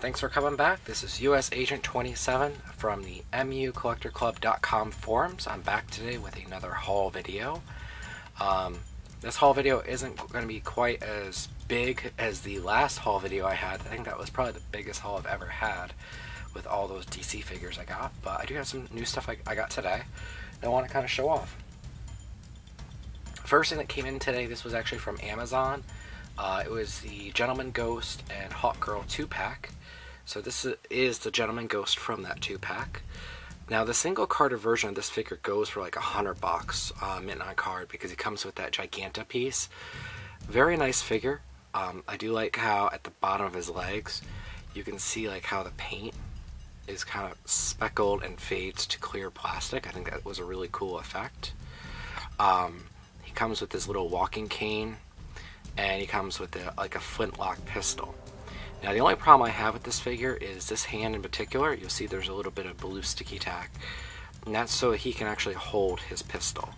Thanks for coming back. This is US Agent 27 from the MUCollectorClub.com forums. I'm back today with another haul video. This haul video isn't going to be quite as big as the last haul video I had. I think that was probably the biggest haul I've ever had with all those DC figures I got. But I do have some new stuff I got today that I want to kind of show off. First thing that came in today, this was actually from Amazon. It was the Gentleman Ghost and Hawkgirl 2-pack. So this is the Gentleman Ghost from that 2-pack. Now the single carded version of this figure goes for like $100 mint on card because he comes with that Giganta piece. Very nice figure. I do like how at the bottom of his legs you can see like how the paint is kind of speckled and fades to clear plastic. I think that was a really cool effect. He comes with this little walking cane, and he comes with like a flintlock pistol. Now the only problem I have with this figure is this hand in particular. You'll see there's a little bit of blue sticky tack, and that's so he can actually hold his pistol.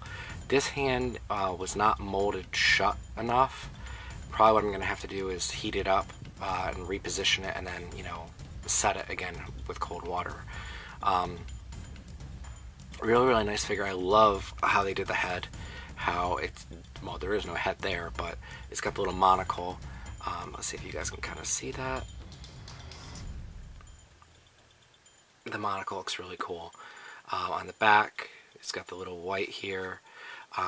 This hand was not molded shut enough. Probably what I'm going to have to do is heat it up and reposition it, and then, you know, set it again with cold water. Really nice figure. I love how they did the head. How it's, well, there is no head there, but it's got the little monocle. Let's see if you guys can kind of see that. The monocle looks really cool. On the back, it's got the little white here.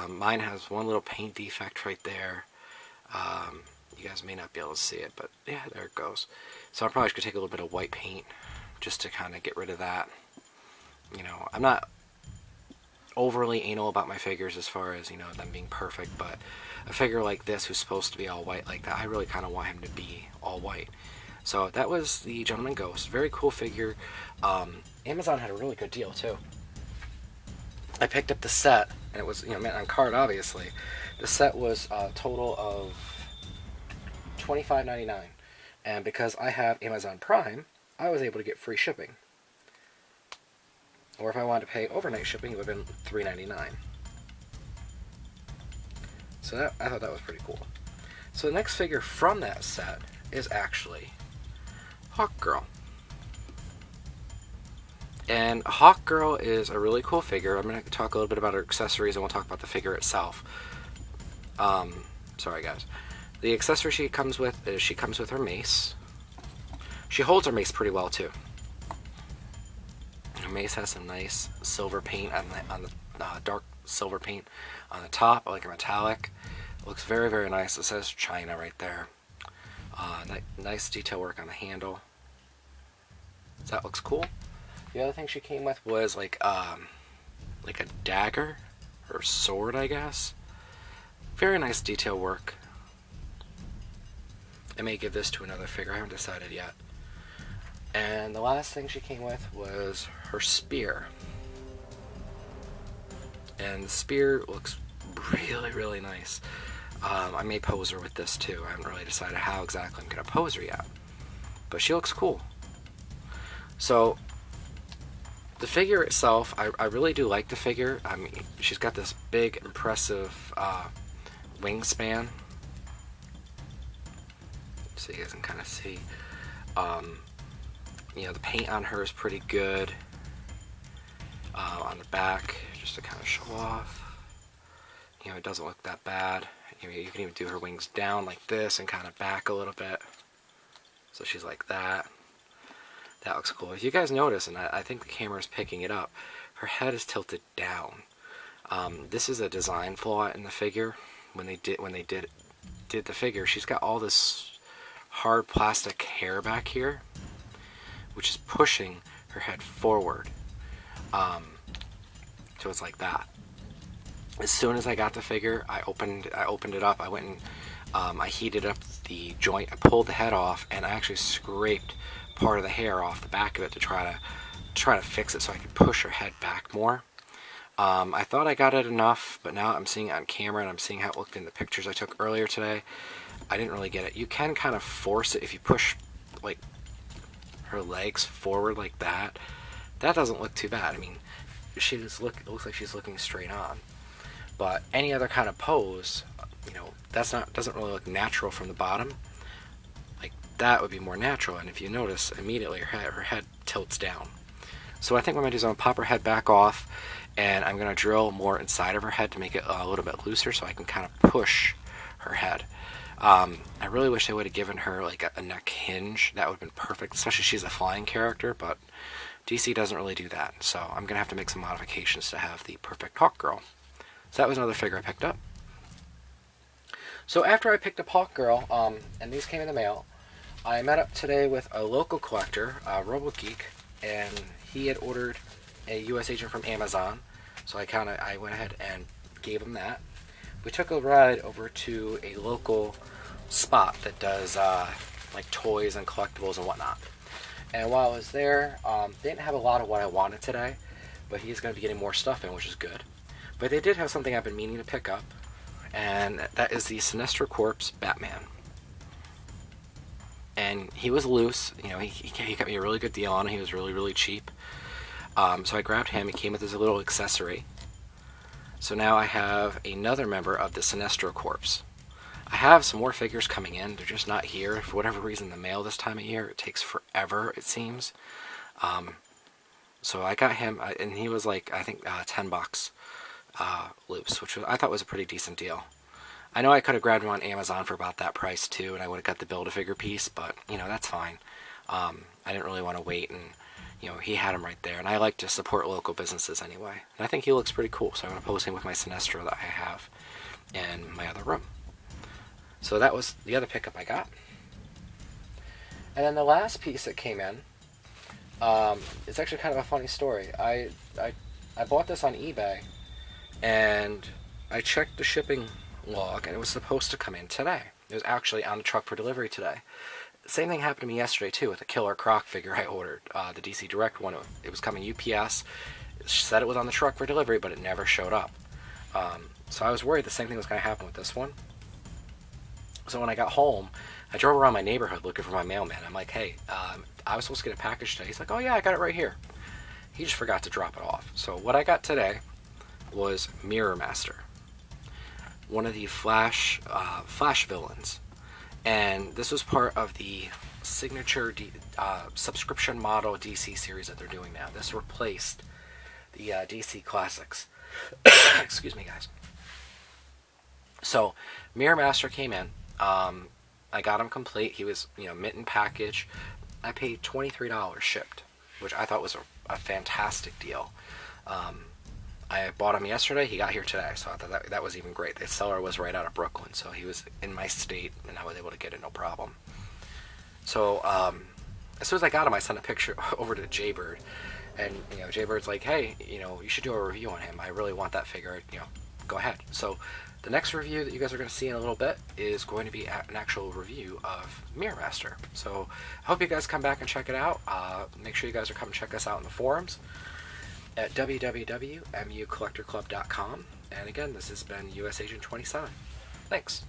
Mine has one little paint defect right there. You guys may not be able to see it, but yeah, there it goes. So I probably should take a little bit of white paint just to kind of get rid of that. You know, I'm not overly anal about my figures as far as, you know, them being perfect, but a figure like this who's supposed to be all white like that, I really kind of want him to be all white. So that was the Gentleman Ghost. Very cool figure. Amazon had a really good deal too. I picked up the set, and it was, you know, meant on card obviously. The set was a total of $25.99, and because I have Amazon Prime, I was able to get free shipping. Or if I wanted to pay overnight shipping, it would have been $3.99. So that, I thought that was pretty cool. So the next figure from that set is actually Hawkgirl. And Hawkgirl is a really cool figure. I'm going to talk a little bit about her accessories, and we'll talk about the figure itself. Sorry guys. The accessory she comes with is she comes with her mace. She holds her mace pretty well too. Her mace has some nice silver paint on the dark silver paint on the top, like a metallic. It looks very nice. It says China right there. Nice detail work on the handle. So that looks cool. The other thing she came with was like a dagger or sword, I guess. Very nice detail work. I may give this to another figure. I haven't decided yet. And the last thing she came with was her spear. And the spear looks really nice. I may pose her with this too. I haven't really decided how exactly I'm going to pose her yet. But she looks cool. So, the figure itself, I really do like the figure. I mean, she's got this big, impressive wingspan. So you guys can kind of see. You know, the paint on her is pretty good. On the back, just to kind of show off. You know, it doesn't look that bad. You can even do her wings down like this and kind of back a little bit. So she's like that. That looks cool. If you guys notice, and I think the camera is picking it up, her head is tilted down. This is a design flaw in the figure. When they did the figure, she's got all this hard plastic hair back here, which is pushing her head forward. So it's like that. As soon as I got the figure, I opened it up. I went and I heated up the joint. I pulled the head off, and I actually scraped part of the hair off the back of it to try to fix it so I could push her head back more. I thought I got it enough, but now I'm seeing it on camera, and I'm seeing how it looked in the pictures I took earlier today. I didn't really get it. You can kind of force it if you push like her legs forward like that. That doesn't look too bad. I mean, it looks like she's looking straight on. But any other kind of pose, you know, doesn't really look natural from the bottom. Like that would be more natural. And if you notice, immediately her head tilts down. So what I think I'm going to do is I'm going to pop her head back off, and I'm going to drill more inside of her head to make it a little bit looser so I can kind of push her head. I really wish they would have given her like a neck hinge. That would have been perfect, especially she's a flying character, but DC doesn't really do that. So I'm going to have to make some modifications to have the perfect Hawkgirl. So that was another figure I picked up. So after I picked up Hawkgirl, and these came in the mail, I met up today with a local collector, RoboGeek, and he had ordered a US agent from Amazon. So I went ahead and gave him that. We took a ride over to a local spot that does like toys and collectibles and whatnot. And while I was there, they didn't have a lot of what I wanted today, but he's going to be getting more stuff in, which is good. But they did have something I've been meaning to pick up, and that is the Sinestro Corps Batman. And he was loose, you know, he got me a really good deal on it. He was really, really cheap. So I grabbed him. He came with his little accessory. So now I have another member of the Sinestro Corps. I have some more figures coming in. They're just not here. For whatever reason, the mail this time of year, it takes forever, it seems. So I got him, and he was like, I think, $10 loose, which I thought was a pretty decent deal. I know I could have grabbed him on Amazon for about that price too, and I would have got the Build-A-Figure piece, but, you know, that's fine. I didn't really want to wait, and, you know, he had him right there, and I like to support local businesses anyway. And I think he looks pretty cool, so I'm going to pose him with my Sinestro that I have in my other room. So that was the other pickup I got. And then the last piece that came in, it's actually kind of a funny story. I bought this on eBay, and I checked the shipping log, and it was supposed to come in today. It was actually on the truck for delivery today. Same thing happened to me yesterday too with a Killer Croc figure I ordered, the DC Direct one. It was coming UPS. It said it was on the truck for delivery, but it never showed up. So I was worried the same thing was going to happen with this one. So when I got home, I drove around my neighborhood looking for my mailman. I'm like, hey, I was supposed to get a package today. He's like, oh yeah, I got it right here. He just forgot to drop it off. So what I got today was Mirror Master, one of the Flash villains. And this was part of the signature subscription model DC series that they're doing now. This replaced the DC Classics. Excuse me, guys. So Mirror Master came in. I got him complete. He was, you know, mint and package. I paid $23 shipped, which I thought was a fantastic deal. I bought him yesterday. He got here today, so I thought that was even great. The seller was right out of Brooklyn, so he was in my state, and I was able to get it no problem. So as soon as I got him, I sent a picture over to Jaybird, and you know, Jaybird's like, hey, you know, you should do a review on him. I really want that figure. You know, go ahead. So the next review that you guys are going to see in a little bit is going to be an actual review of Mirror Master. So I hope you guys come back and check it out. Make sure you guys are coming to check us out in the forums at www.mucollectorclub.com. And again, this has been US Agent 27. Thanks.